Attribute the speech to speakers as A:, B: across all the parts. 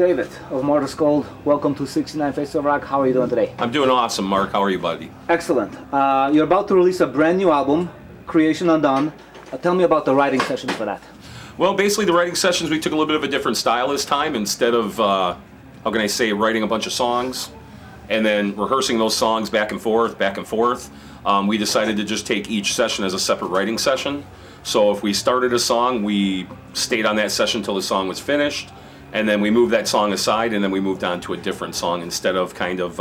A: David of Morta Skuld, welcome to 69 Face of Rock. How are you doing today?
B: I'm doing awesome, Mark. How are you, buddy?
A: Excellent. You're about to release a brand new album, Creation Undone. Tell me about the writing sessions for that.
B: Well, basically the writing sessions, we took a little bit of a different style this time. Instead of, how can I say, writing a bunch of songs and then rehearsing those songs back and forth, we decided to just take each session as a separate writing session. So if we started a song, we stayed on that session till the song was finished, and then we moved that song aside, and then we moved on to a different song instead of kind of,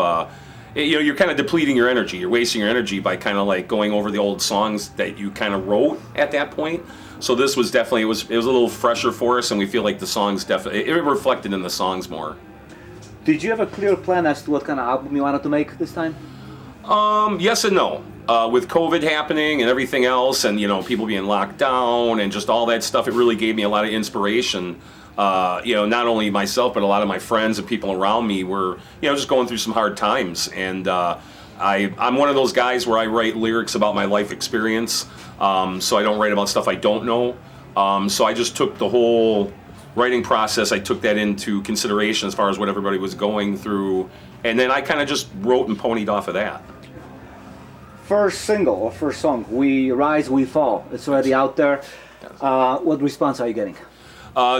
B: you're kind of depleting your energy. You're wasting your energy by kind of like going over the old songs that you kind of wrote at that point. So this was definitely, it was a little fresher for us, and we feel like the songs definitely, it reflected in the songs more.
A: Did you have a clear plan as to what kind of album you wanted to make this time?
B: Yes and no. With COVID happening and everything else, and people being locked down and just all that stuff, it really gave me a lot of inspiration. Not only myself, but a lot of my friends and people around me were, just going through some hard times. And I'm one of those guys where I write lyrics about my life experience, so I don't write about stuff I don't know. So I just took the whole writing process, I took that into consideration as far as what everybody was going through, and then I kind of just wrote and ponied off of that.
A: First single or first song, We Rise, We Fall. It's already out there. What response are you getting?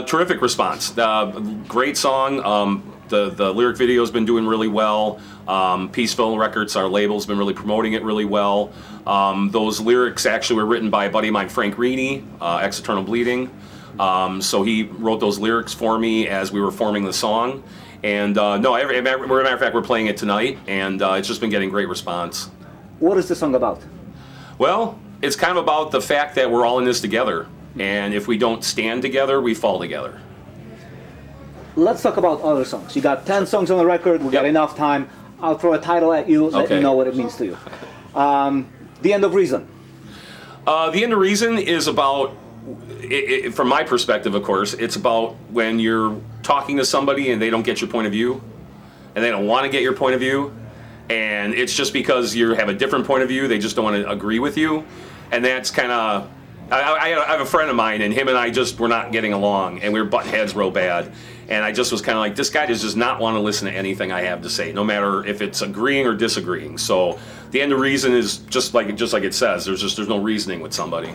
B: Terrific response. Great song. The lyric video has been doing really well. Peaceville Records, our label's been really promoting it really well. Those lyrics actually were written by a buddy of mine, Frank Reedy, Ex-Eternal Bleeding. So he wrote those lyrics for me as we were forming the song. And as a matter of fact, we're playing it tonight, and it's just been getting great response.
A: What is the song about?
B: Well, it's kind of about the fact that we're all in this together, and if we don't stand together, we fall together.
A: Let's talk about other songs. You got 10 songs on the record. We got enough time. I'll throw a title at you. Let me know what it means to you. The End of Reason.
B: The End of Reason is about, from my perspective, of course, it's about when you're talking to somebody and they don't get your point of view, and they don't want to get your point of view, and it's just because you have a different point of view, they just don't want to agree with you. And that's kind of, I have a friend of mine, and him and I just were not getting along, and we were butting heads real bad. And I just was kind of like, this guy does just not want to listen to anything I have to say, no matter if it's agreeing or disagreeing. So the end of reason is just like it says. There's no reasoning with somebody.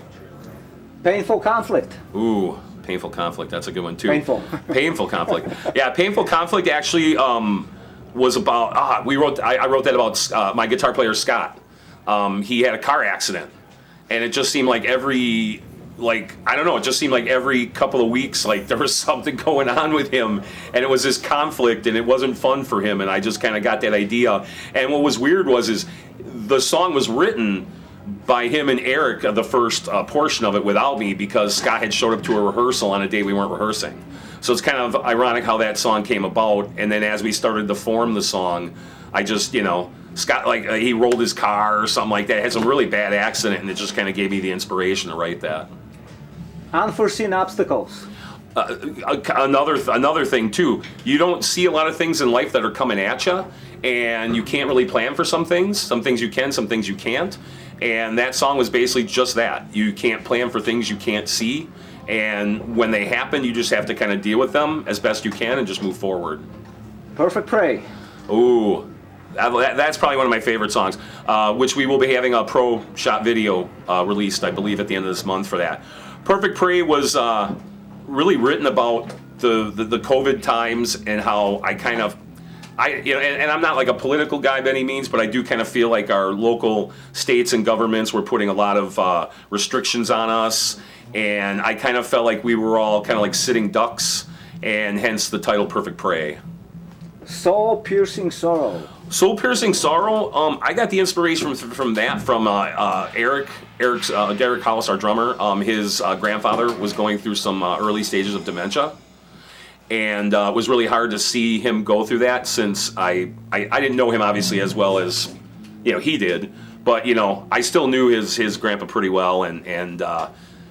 A: Painful conflict.
B: Ooh, painful conflict. That's a good one too.
A: Painful.
B: Painful conflict. Yeah, painful conflict actually was about. I wrote that about my guitar player Scott. He had a car accident, and it just seemed like every couple of weeks, like there was something going on with him, and it was this conflict, and it wasn't fun for him, and I just kind of got that idea. And what was weird is the song was written by him and Eric, the first portion of it, without me, because Scott had showed up to a rehearsal on a day we weren't rehearsing. So it's kind of ironic how that song came about, and then as we started to form the song, I just, Scott, he rolled his car or something like that, had some really bad accident, and it just kind of gave me the inspiration to write that.
A: Unforeseen obstacles.
B: Another thing too, you don't see a lot of things in life that are coming at you, and you can't really plan for some things. Some things you can, some things you can't. And that song was basically just that. You can't plan for things you can't see, and when they happen, you just have to kind of deal with them as best you can and just move forward.
A: Perfect Prey.
B: Ooh, that's probably one of my favorite songs, which we will be having a pro shot video released, I believe, at the end of this month for that. Perfect Prey was really written about the COVID times and how and I'm not like a political guy by any means, but I do kind of feel like our local states and governments were putting a lot of restrictions on us, and I kind of felt like we were all kind of like sitting ducks, and hence the title Perfect Prey.
A: Soul Piercing Sorrow.
B: Soul Piercing Sorrow, I got the inspiration from Derek Hollis, our drummer. His grandfather was going through some early stages of dementia, and it was really hard to see him go through that, since I didn't know him obviously as well as he did, but I still knew his grandpa pretty well, and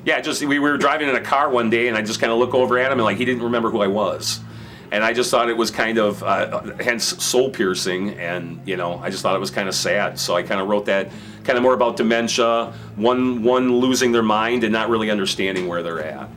B: we were driving in a car one day, and I just kind of look over at him, and he didn't remember who I was. And I just thought it was kind of, hence soul piercing, and I just thought it was kind of sad. So I kind of wrote that kind of more about dementia, one losing their mind and not really understanding where they're at.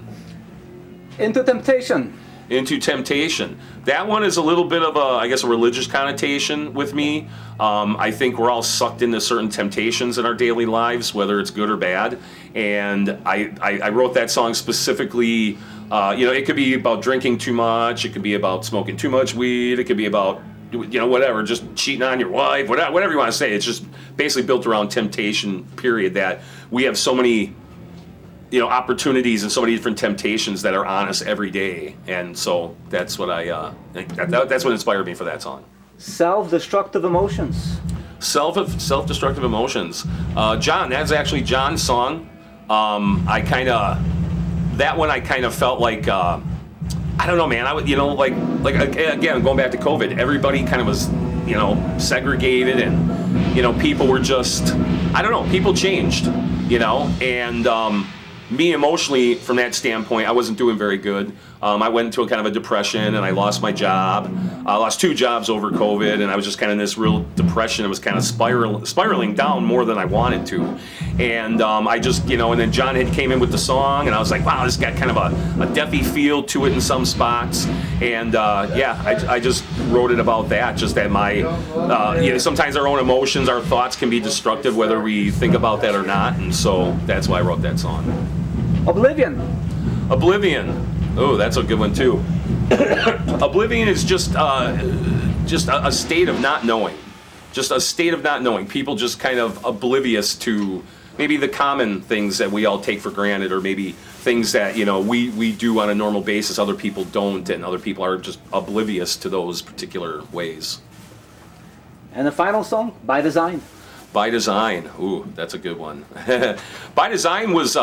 A: Into Temptation.
B: Into temptation. That one is a little bit of I guess, a religious connotation with me. I think we're all sucked into certain temptations in our daily lives, whether it's good or bad. And I wrote that song specifically, it could be about drinking too much, it could be about smoking too much weed, it could be about, whatever, just cheating on your wife, whatever you want to say. It's just basically built around temptation, period, that we have so many opportunities and so many different temptations that are on us every day, and so that's what that's what inspired me for that song.
A: Self-destructive emotions.
B: Self-destructive emotions. John, that's actually John's song. I kind of felt like I don't know, man. I would, like again, going back to COVID, everybody kind of was, segregated, and people were just, I don't know, people changed, and. Me emotionally, from that standpoint, I wasn't doing very good. I went into a kind of a depression, and I lost my job. I lost 2 jobs over COVID, and I was just kind of in this real depression. It was kind of spiraling down more than I wanted to. And I just, and then John had came in with the song, and I was like, wow, this got kind of a deathy feel to it in some spots. And I just wrote it about that, just that sometimes our own emotions, our thoughts can be destructive, whether we think about that or not. And so that's why I wrote that song.
A: Oblivion.
B: Oh, that's a good one too. Oblivion is just a state of not knowing. Just a state of not knowing. People just kind of oblivious to maybe the common things that we all take for granted, or maybe things that we do on a normal basis, other people don't, and other people are just oblivious to those particular ways.
A: And the final song, By Design.
B: By Design. Ooh, that's a good one. By Design was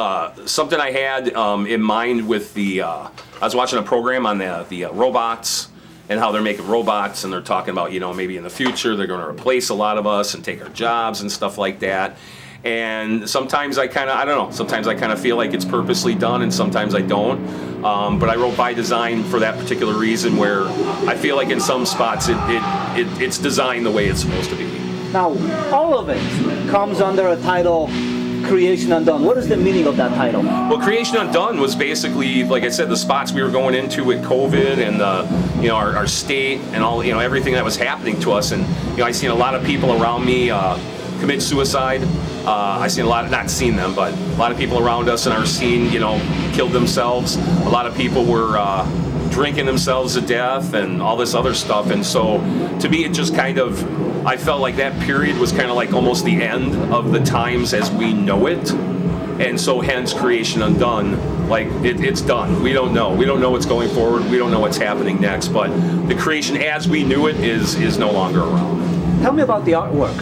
B: something I had in mind with I was watching a program on the robots and how they're making robots, and they're talking about, maybe in the future they're going to replace a lot of us and take our jobs and stuff like that. And sometimes I kind of feel like it's purposely done, and sometimes I don't. But I wrote By Design for that particular reason, where I feel like in some spots it's designed the way it's supposed to be.
A: Now, all of it comes under a title, Creation Undone. What is the meaning of that title?
B: Well, Creation Undone was basically, like I said, the spots we were going into with COVID and our state and all, everything that was happening to us. And I seen a lot of people around me commit suicide. I seen not seen them, but a lot of people around us in our scene, killed themselves. A lot of people were drinking themselves to death and all this other stuff. And so, to me, it just kind of, I felt like that period was kind of like almost the end of the times as we know it. And so hence Creation Undone, like it's done. We don't know what's going forward. We don't know what's happening next, but the creation as we knew it is no longer around.
A: Tell me about the artwork.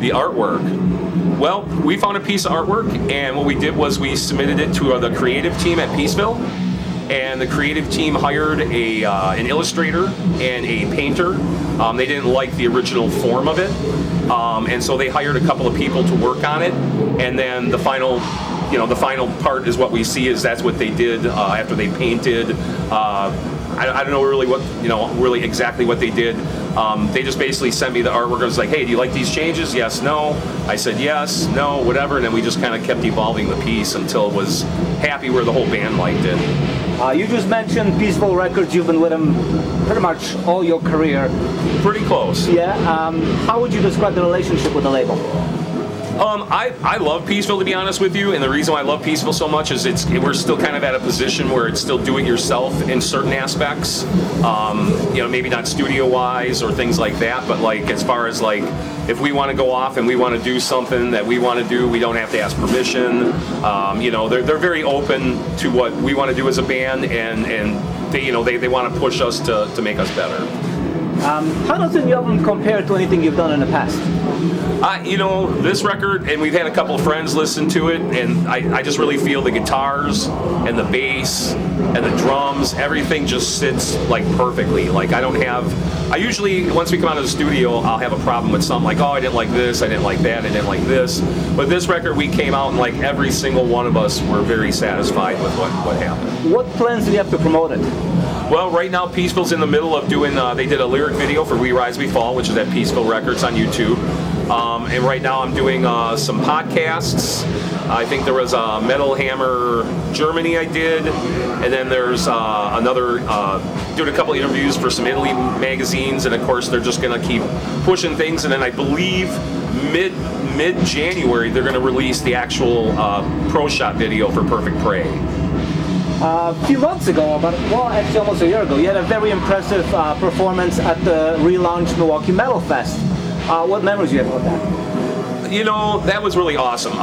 B: The artwork. Well, we found a piece of artwork, and what we did was we submitted it to the creative team at Peaceville. And the creative team hired an illustrator and a painter. They didn't like the original form of it, and so they hired a couple of people to work on it. And then the final part is what we see. Is that's what they did after they painted. I don't know really exactly what they did. They just basically sent me the artwork. I was like, hey, do you like these changes? Yes, no. I said yes, no, whatever. And then we just kind of kept evolving the piece until it was happy where the whole band liked it.
A: You just mentioned Peaceville Records. You've been with them pretty much all your career.
B: Pretty close.
A: Yeah. How would you describe the relationship with the label?
B: I love Peaceville, to be honest with you, and the reason why I love Peaceville so much is we're still kind of at a position where it's still do-it-yourself in certain aspects. Maybe not studio-wise or things like that, but like as far as like if we want to go off and we want to do something that we want to do, we don't have to ask permission. They're very open to what we want to do as a band, and they want to push us to make us better.
A: How does the new album compare to anything you've done in the past?
B: This record, and we've had a couple of friends listen to it, and I just really feel the guitars and the bass and the drums, everything just sits like perfectly. Like I usually, once we come out of the studio, I'll have a problem with something like, oh, I didn't like this, I didn't like that, I didn't like this. But this record, we came out and like every single one of us were very satisfied with what happened.
A: What plans do you have to promote it?
B: Well, right now Peaceville's in the middle of doing, they did a lyric video for We Rise, We Fall, which is at Peaceville Records on YouTube. And right now I'm doing some podcasts. I think there was a Metal Hammer Germany I did, and then there's another, doing a couple interviews for some Italy magazines, and of course they're just going to keep pushing things, and then I believe mid-January they're going to release the actual pro shot video for Perfect Prey.
A: A few months ago, actually almost a year ago, you had a very impressive performance at the relaunched Milwaukee Metal Fest. What memories do you have of that?
B: You know, that was really awesome.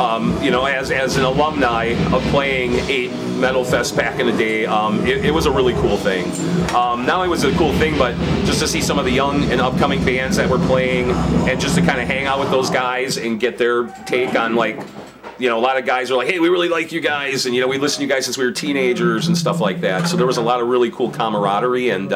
B: You know, as an alumni of playing 8 Metal Fest back in the day, it was a really cool thing. Not only was it a cool thing, but just to see some of the young and upcoming bands that were playing, and just to kind of hang out with those guys and get their take on, like, you know, a lot of guys are like, hey, we really like you guys, and, you know, we listened to you guys since we were teenagers and stuff like that. So there was a lot of really cool camaraderie, and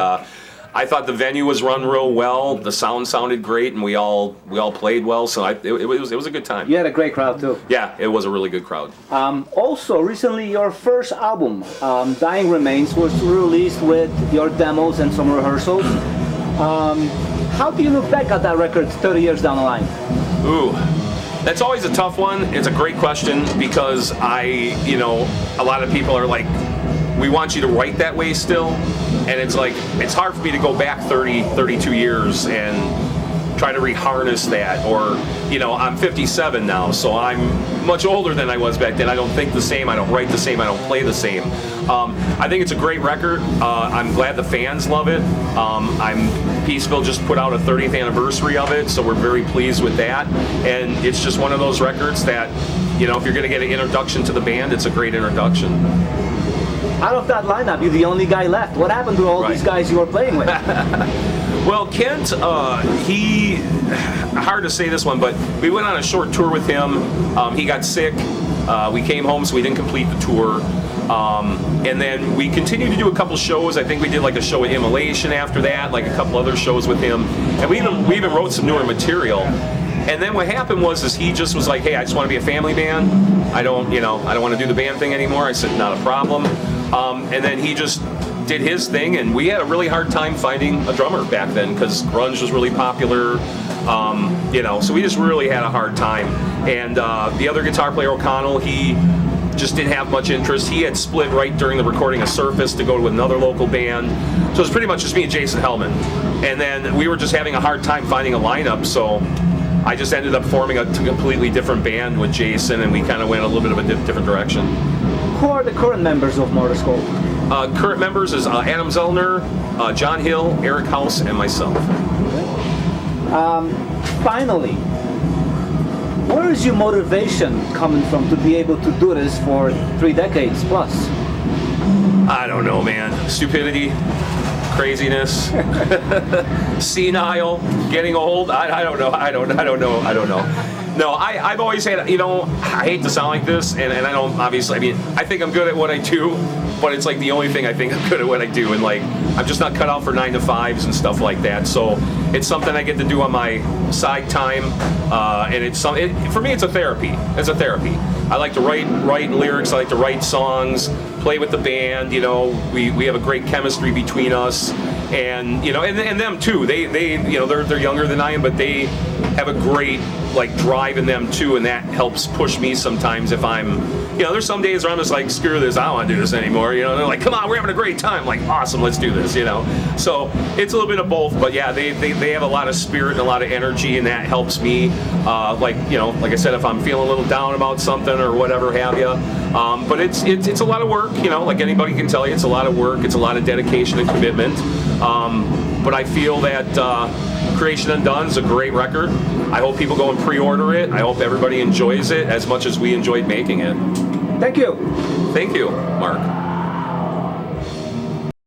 B: I thought the venue was run real well. The sound sounded great, and we all played well. So it was a good time.
A: You had a great crowd too.
B: Yeah, it was a really good crowd.
A: Also, recently your first album, Dying Remains, was released with your demos and some rehearsals. How do you look back at that record 30 years down the line?
B: Ooh. That's always a tough one. It's a great question because you know, a lot of people are like, we want you to write that way still. And it's like, it's hard for me to go back 32 years and try to reharness that. Or, you know, I'm 57 now, so I'm much older than I was back then. I don't think the same, I don't write the same, I don't play the same. I think it's a great record. I'm glad the fans love it. Peaceville just put out a 30th anniversary of it, so we're very pleased with that. And it's just one of those records that, you know, if you're going to get an introduction to the band, it's a great introduction.
A: Out of that lineup, you're the only guy left. What happened to all these guys you were playing with?
B: Well, Kent, hard to say this one, but we went on a short tour with him. He got sick. We came home, so we didn't complete the tour. And then we continued to do a couple shows. I think we did like a show at Immolation after that, like a couple other shows with him. And we even wrote some newer material. And then what happened was he just was like, hey, I just want to be a family man. I don't want to do the band thing anymore. I said, not a problem. And then he just did his thing, and we had a really hard time finding a drummer back then because grunge was really popular, you know, so we just really had a hard time. And the other guitar player, O'Connell, he just didn't have much interest. He had split right during the recording of Surface to go to another local band. So it was pretty much just me and Jason Hellman. And then we were just having a hard time finding a lineup, so I just ended up forming a completely different band with Jason, and we kind of went a little bit of a different direction.
A: Who are the current members of Morta Skuld?
B: Current members is Adam Zellner, John Hill, Eric House, and myself.
A: Finally, where is your motivation coming from to be able to do this for 3 decades plus?
B: I don't know, man. Stupidity, craziness, senile, getting old. I don't know. No, I've always had, you know, I hate to sound like this, and I don't, obviously, I mean, I think I'm good at what I do, but it's like the only thing I think I'm good at what I do, and like, I'm just not cut out for 9 to 5s and stuff like that, so it's something I get to do on my side time, and for me, it's a therapy. It's a therapy. I like to write lyrics, I like to write songs, play with the band, you know, we have a great chemistry between us, and, you know, and them too, they you know, they're younger than I am, but they have a great, like, drive in them too, and that helps push me sometimes if I'm, you know, there's some days where I'm just like, screw this, I don't want to do this anymore, you know, and they're like, come on, we're having a great time, I'm like, awesome, let's do this, you know, so it's a little bit of both, but yeah, they have a lot of spirit and a lot of energy, and that helps me, like, you know, like I said, if I'm feeling a little down about something or whatever have you, but it's a lot of work, you know, like anybody can tell you, it's a lot of work, it's a lot of dedication and commitment, but I feel that Creation Undone is a great record. I hope people go and pre-order it. I hope everybody enjoys it as much as we enjoyed making it.
A: Thank you.
B: Thank you, Mark.